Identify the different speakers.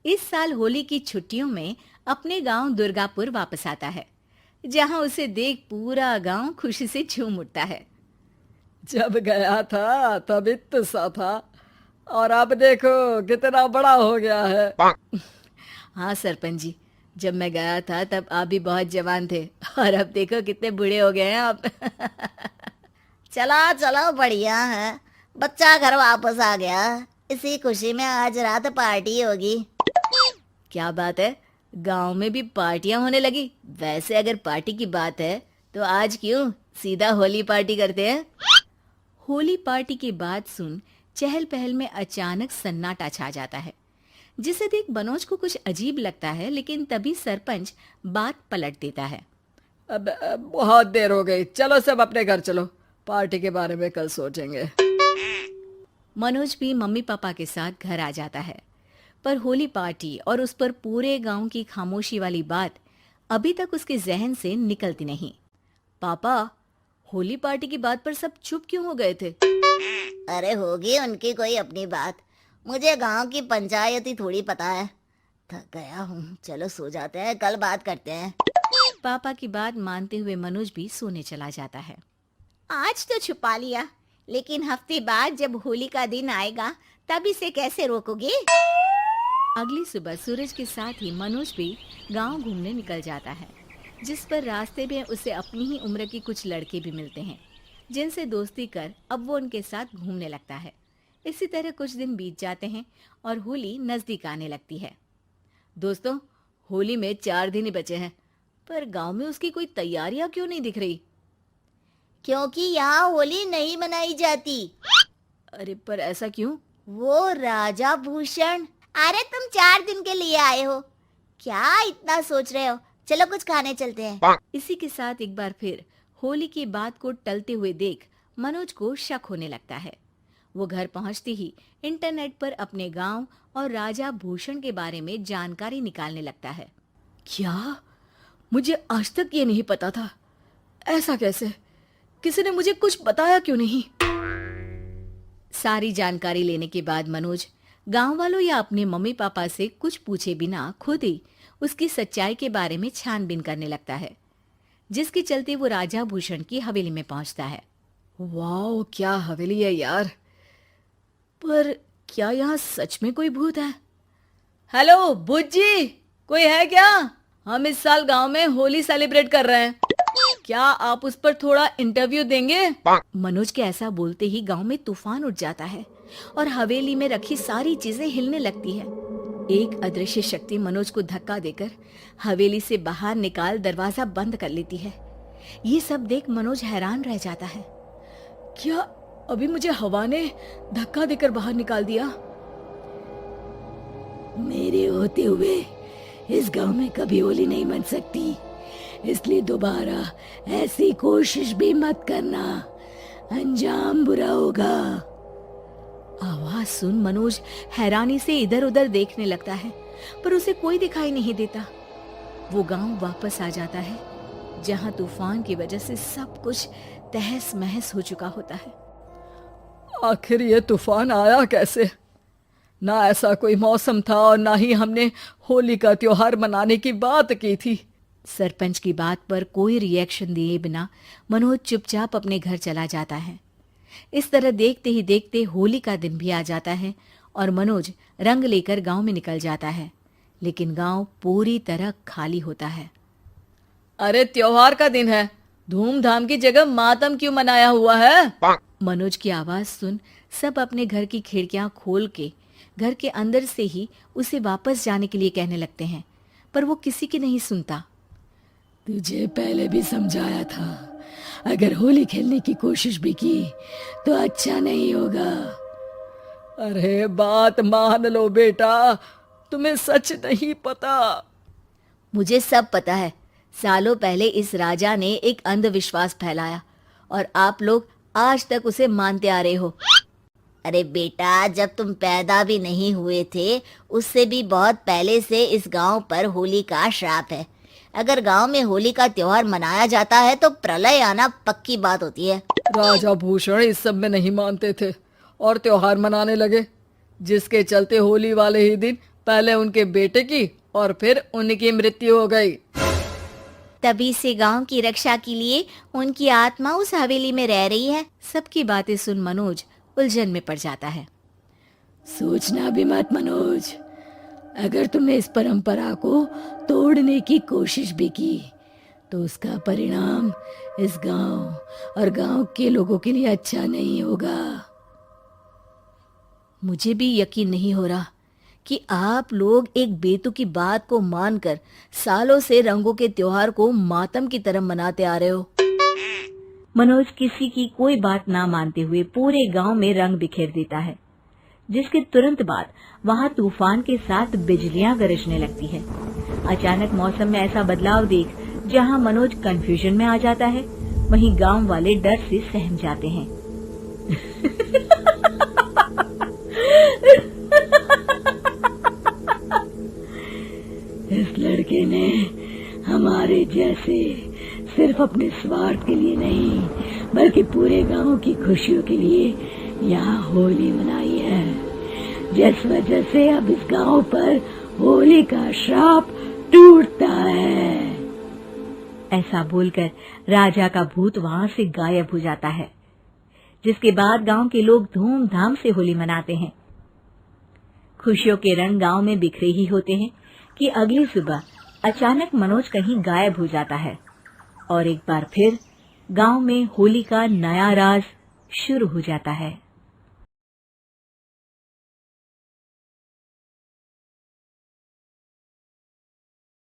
Speaker 1: इस साल होली की छुट्टियों में अपने गांव दुर्गापुर वापस आता है, जहां उसे देख पूरा गांव खुशी से झूम उठता है।
Speaker 2: जब गया था तब इतना सा था और अब देखो कितना बड़ा हो गया है।
Speaker 1: हाँ सरपंच जी, जब मैं गया था तब आप भी बहुत जवान थे और अब देखो कितने बूढ़े हो गए हैं आप।
Speaker 3: चलो चलो बढ़िया है। बच्चा घर वापस आ गया। इसी खुशी में आज रात पार्टी होगी।
Speaker 1: क्या बात है, गांव में भी पार्टियां होने लगी। वैसे अगर पार्टी की बात है तो आज क्यों सीधा होली पार्टी करते हैं। होली पार्टी की बात सुन चहल पहल में अचानक सन्नाटा छा जाता है, जिसे देख मनोज को कुछ अजीब लगता है, लेकिन तभी सरपंच बात पलट देता है।
Speaker 2: अब बहुत देर हो गई, चलो सब अपने घर चलो, पार्टी के बारे में कल सोचेंगे।
Speaker 1: मनोज भी मम्मी पापा के साथ घर आ जाता है, पर होली पार्टी और उस पर पूरे गांव की खामोशी वाली बात अभी तक उसके जहन से निकलती नहीं। पापा, होली पार्टी की बात पर सब चुप क्यों हो गए थे।
Speaker 3: अरे होगी उनकी कोई अपनी बात। मुझे गांव की पंचायत ही थोड़ी पता है। थक गया हूँ, चलो सो जाते हैं, कल बात करते हैं।
Speaker 1: पापा की बात मानते हुए मनोज भी सोने चला जाता है।
Speaker 3: आज तो छुपा लिया, लेकिन हफ्ते बाद जब होली का दिन आएगा तब इसे कैसे रोकोगे।
Speaker 1: अगली सुबह सूरज के साथ ही मनोज भी गांव घूमने निकल जाता है, जिस पर रास्ते में उसे अपनी ही उम्र के कुछ लड़के भी मिलते हैं, जिनसे दोस्ती कर अब वो उनके साथ घूमने लगता है। इसी तरह कुछ दिन बीत जाते हैं और होली नजदीक आने लगती है। दोस्तों, होली में 4 दिन ही बचे हैं, पर गांव में उसकी कोई तैयारियां क्यों नहीं दिख रही।
Speaker 3: क्योंकि यहाँ होली नहीं मनाई जाती।
Speaker 1: अरे पर ऐसा क्यों।
Speaker 3: वो राजा भूषण। अरे तुम 4 दिन के लिए आए हो, क्या इतना सोच रहे हो। चलो कुछ खाने चलते हैं।
Speaker 1: इसी के साथ एक बार फिर होली की बात को टलते हुए देख मनोज को शक होने लगता है। वो घर पहुंचते ही इंटरनेट पर अपने गांव और राजा भूषण के बारे में जानकारी निकालने लगता है।
Speaker 2: क्या? मुझे आज तक ये नहीं पता था। ऐसा कैसे? किसी ने मुझे कुछ बताया क्यों नहीं?
Speaker 1: सारी जानकारी लेने के बाद मनोज गांव वालों या अपने मम्मी पापा से कुछ पूछे बिना खुद ही उसकी सच्चाई के बारे में छानबीन करने लगता है, जिसके चलते वो राजा भूषण की हवेली में पहुंचता है।
Speaker 2: वाह, क्या हवेली है यार। पर क्या यहाँ सच में कोई भूत है? हेलो भूत जी, कोई है क्या? हम इस साल गांव में होली सेलिब्रेट कर रहे हैं, क्या आप उस पर थोड़ा इंटरव्यू देंगे?
Speaker 1: मनोज के ऐसा बोलते ही गांव में तूफान उठ जाता है और हवेली में रखी सारी चीजें हिलने लगती है। एक अदृश्य शक्ति मनोज को धक्का देकर हवेली से बाहर निकाल दरवाजा बंद कर लेती है। ये सब देख मनोज हैरान रह जाता है।
Speaker 2: क्या अभी मुझे हवा ने धक्का देकर बाहर निकाल दिया? मेरे होते हुए इस गांव में कभी होली नहीं मन सकती, इसलिए दोबारा ऐसी कोशिश भी मत करना, अंजाम बुरा होगा।
Speaker 1: आवाज सुन मनोज हैरानी से इधर उधर देखने लगता है, पर उसे कोई दिखाई नहीं देता। वो गांव वापस आ जाता है, जहां तूफान की वजह से सब कुछ तहस महस हो चुका होता है।
Speaker 2: आखिर ये तूफान आया कैसे? ना ऐसा कोई मौसम था और ना ही हमने होली का त्योहार मनाने की बात की थी।
Speaker 1: सरपंच की बात पर कोई रिएक्शन दिए बिना मनोज चुपचाप अपने घर चला जाता है। इस तरह देखते ही देखते होली का दिन भी आ जाता है और मनोज रंग लेकर गांव में निकल जाता है, लेकिन गांव पूरी तरह खाली होता है।
Speaker 2: अरे त्योहार का दिन है, धूमधाम की जगह मातम क्यों मनाया हुआ है?
Speaker 1: मनोज की आवाज सुन सब अपने घर की खिड़कियां खोल के घर के अंदर से ही उसे वापस जाने के लिए कहने लगते हैं, पर वो किसी की नहीं सुनता।
Speaker 2: तुझे पहले भी समझाया था, अगर होली खेलने की कोशिश भी की तो अच्छा नहीं होगा। अरे बात मान लो बेटा, तुम्हें सच नहीं पता।
Speaker 1: मुझे सब पता है। सालों पहले इस राजा ने एक अंधविश्वास फैलाया और आप लोग आज तक उसे मानते आ रहे हो।
Speaker 3: अरे बेटा, जब तुम पैदा भी नहीं हुए थे उससे भी बहुत पहले से इस गांव पर होली का श्राप है। अगर गांव में होली का त्योहार मनाया जाता है तो प्रलय आना पक्की बात होती है।
Speaker 2: राजा भूषण इस सब में नहीं मानते थे और त्योहार मनाने लगे, जिसके चलते होली वाले ही दिन पहले उनके बेटे की और फिर उनकी मृत्यु हो गई।
Speaker 3: तभी से गांव की रक्षा के लिए उनकी आत्मा उस हवेली में रह रही है।
Speaker 1: सबकी बातें सुन मनोज उलझन में पड़ जाता है।
Speaker 2: सोचना भी मत मनोज, अगर तुमने इस परंपरा को तोड़ने की कोशिश भी की तो उसका परिणाम इस गांव और गांव के लोगों के लिए अच्छा नहीं होगा।
Speaker 1: मुझे भी यकीन नहीं हो रहा कि आप लोग एक बेतुकी बात को मानकर सालों से रंगों के त्योहार को मातम की तरह मनाते आ रहे हो। मनोज किसी की कोई बात ना मानते हुए पूरे गांव में रंग बिखेर देता है, जिसके तुरंत बाद वहां तूफान के साथ बिजलियां गरजने लगती है। अचानक मौसम में ऐसा बदलाव देख जहां मनोज कंफ्यूजन में आ जाता है, वहीं गांव वाले डर से सहम जाते हैं।
Speaker 2: इस लड़के ने हमारे जैसे सिर्फ अपने स्वार्थ के लिए नहीं बल्कि पूरे गांव की खुशियों के लिए यहाँ होली मनाई है, जिस वजह से अब इस गांव पर होली का श्राप टूटता है।
Speaker 1: ऐसा बोलकर राजा का भूत वहां से गायब हो जाता है, जिसके बाद गांव के लोग धूमधाम से होली मनाते हैं। खुशियों के रंग गांव में बिखरे ही होते हैं कि अगली सुबह अचानक मनोज कहीं गायब हो जाता है और एक बार फिर गांव में होली का नया राज शुरू हो जाता है।